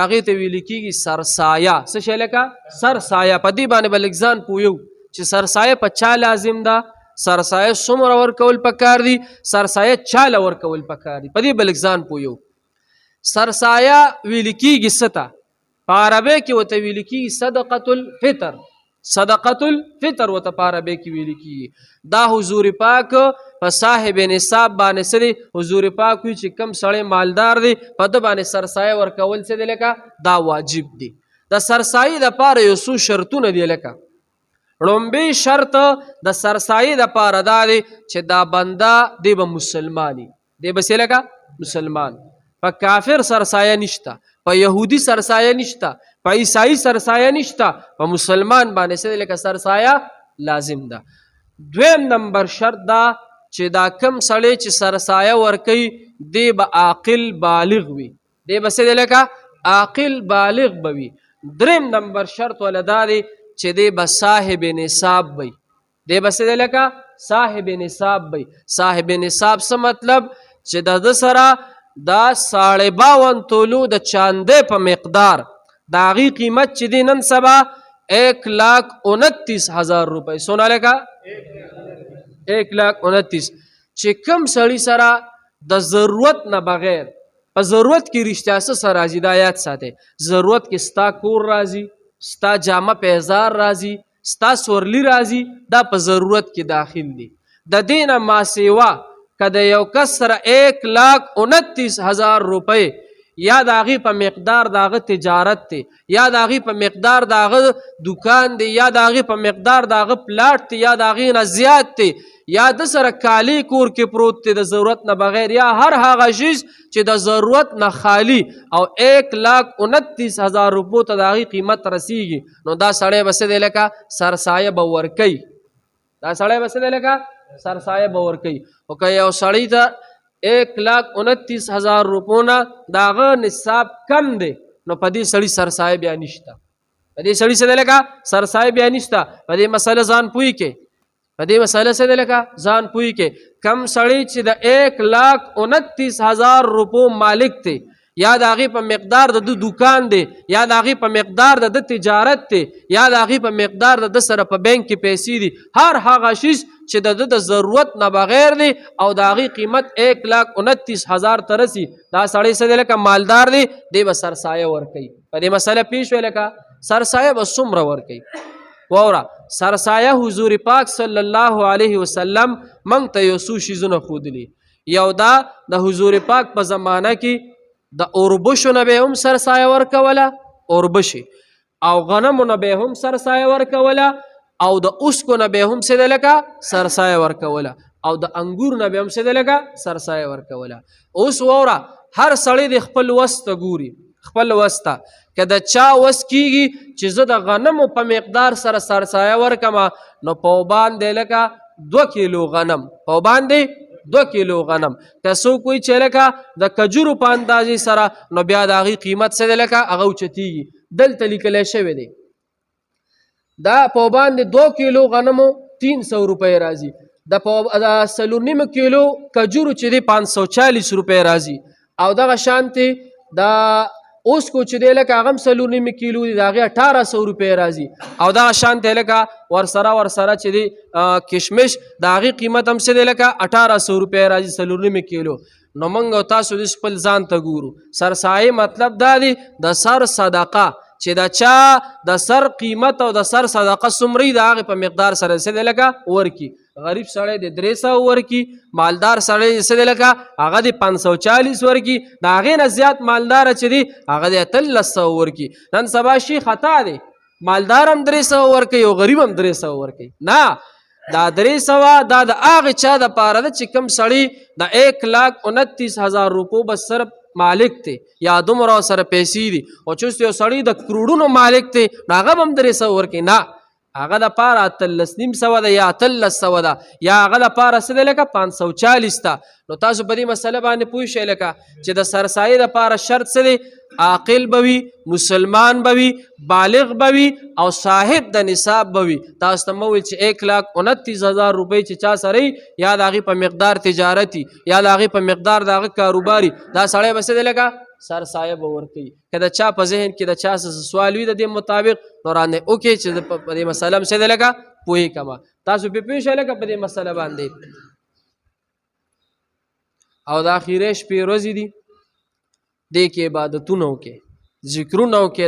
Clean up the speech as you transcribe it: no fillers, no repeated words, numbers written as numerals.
هغې ته ویل کېږي سرسایه. څه شی لکه سرسایه. په دې باندې به لږ ځان پوهیو چې سرسایه په چا لازم ده، سرسایه څومره ورکول پکار دي، سرسایه چاله ورکول پکار دي. په دې به لږ ځان پوهیو. سرسایه ویل کېږي څه ته؟ په عربۍ کې ورته ویل کېږي صدقة الفطر. صدقة الفطر ورته په عربۍ کې ویل کېږي. دا حضور پاک په صاحب نصاب باندې څه دی؟ حضور پاک وایي چې کم سړی مالدار دی په ده باندې سرسایه ورکول څه دی لکه دا واجب دی. د سرسایې دپاره یو څو شرطونه دی. لکه لومبی شرط د سرسایې دپاره دا دی چې دا بنده دی به مسلمانی، دی به څه لکه مسلمان. په کافر سرسایه نشته، په یهودي سرسایه نشته، په عیسائی سرسایه نشته، په مسلمان باندې څه دی لکه سرسایه لازم ده. دویم نمبر شرط دا چې دا کم سړی چې سرسایه ورکوي دی به عاقل بالغ وي، دی به څه دی لکه عاقل بالغ به وي. دریم نمبر شرط ولا دا دی چې دی به صاحب نصاب وي، دی به څه دی لکه صاحب نصاب وي. صاحب نصاب څه مطلب؟ چې د ده سره دا 52 تولو د چاندې په مقدار د هغې قیمت چې دی نن سبا 1,29,000 روپۍ. سونه لکه 1,29,000. چې کم سړي سره د ضرورت نه بغیر، په ضرورت کې رښتیا څه سره راځي دا یاد ساتئ. ضرورت کې ستا کور راځي، ستا جامه پیزار راځي، ستا سورلی راځي، دا په ضرورت کې داخل دي. د دې نه ما سیوا که د یو کس سره 1,29,000 روپۍ یا د هغې په مقدار د هغه تجارت دی، یا د هغې په مقدار د هغه دکان دی، یا د هغې په مقدار د هغه پلاټ دی، یا د هغې نه زیات دی، یا د سره کالی کور کې پروت دی د ضرورت نه بغیر، یا هر هغه شیز چې د ضرورت نه خالی او 1,29,000 روپو ته د هغې قیمت رسیږي، نو دا سړی به څه دی لکه سرسایه به ورکوي. دا سړی به څه دی لکه سرسایه به ورکوي. او که یو سړی ته 1,29,000 روپو نه د هغه نصاب کم دی، نو په دې سړي سرسایه بیا نشته. په دې سړي څه دی لکه سرسایه بیا نشته. په دې مسله ځان پوهی کې، په دې مسله څه دی لکه ځان پوهی کې. کم سړی چې د 1,29,000 روپو مالک دی، یا د هغې په مقدار د دکان دی، یا د هغې په مقدار د تجارت دی، یا د هغې په مقدار د سره په بینک کې پیسې دي، هر هغه شیز چې د ضرورت نه بغیر دی او د هغې قیمت 1,29,000 ته رسي، دا سړی څه دی لکه مالدار دی، دی به سرسایه ورکوي. په دې مسله پیش وی لکه سرسایه به څومره ورکوي. واوره سرسایه حضور پاک صلی الله علیه وسلم موږ ته یو څو شیزونه ښودلي. یو دا د حضور پاک په زمانه کې د اوربشو نه به هم سرسایه ورکوله، اوربشې، او غنمو نه به هم سرسایه ورکوله، او د اوسکو نه به هم څه دی لکه سرسایه ورکوله، او د انګور نه به هم څه دی لکه سرسایه ورکوله. اوس واوره هر سړی د خپل وس ته ګوري، خپل وس ته. که د چا وس کېږي چې زه د غنمو په مقدار سره سرسایه ورکمه، نو په باندې لکه 2 کیلو غنم، په باندې 2 کیلو غنم. که څوک وایي چې لکه د کجورو په اندازې سره، نو بیا د هغې قیمت څه دی لکه هغه اوچتېږي. دلته لیکلی شوی دی دا په باندې 2 کیلو غنمو 300 روپۍ راځي، د 4.5 کیلو کجورو چې دی 540 روپۍ راځي، او دغه شانتې د اوسکو چې دی لکه هغه هم 4.5 کیلو دی، د هغې 1800 روپۍ راځي، او دغه شانتې لکه ورسره چې دی کشمش د هغې قیمت هم څه دی لکه 1800 روپۍ راځي 4.5 کیلو. نو موږ او تاسو د خپل ځان ته ګورو. سرسایې مطلب دا دی د سر صدقه، چې د چا د سر قیمت او د سر صدقه څومره د هغې په مقدار سره څه دی لکه ورکي. غریب سړی د 300 ورکي، مالدار سړی څه دی لکه هغه د 540 ورکي، د هغې نه زیات مالداره چې دی هغه د 1300 ورکي. نن سبا شي خطا دی، مالدار هم 300 ورکوي او غریب هم 300 ورکوي. نه، دا 300 دا د هغې چا دپاره ده چې کوم سړي د 1,29,000 روپو به صرف مالک دی، یا دومره سره پیسې دي، او چې یو سړی د کروڑونو مالک دی نو هغه به هم 300 ورکوي. نه، هغه دپاره 13,500 ده یا 1300 ده، یا هغه دپاره څه دی لکه 540 ده. نو تاسو په دې مسله باندې پوه شئ لکه چې د سرسایې دپاره شرط څه دی؟ عاقل به وي، مسلمان به وي، بالغ به وي، او صاحب د نصاب به وي. تاسو ته مو ویل چې 1,29,000 روپۍ چې چا سره وي، یا د هغې په مقدار تجارتي، یا د هغې په مقدار د هغه کاروباري، دا سړی به څه دی لکه سرسایه به ورکوي که د چا په ذهن کې د چا څه سوال وي د دې مطابق نو رانه وکړي چې په دې مسله څه دی لکه پوهې کما تاسو په پوه شئ لکه په دې مسله باندې او د اخیری شپې ورځې دي دې کې عبادتونه وکړي ذکرونه وکړي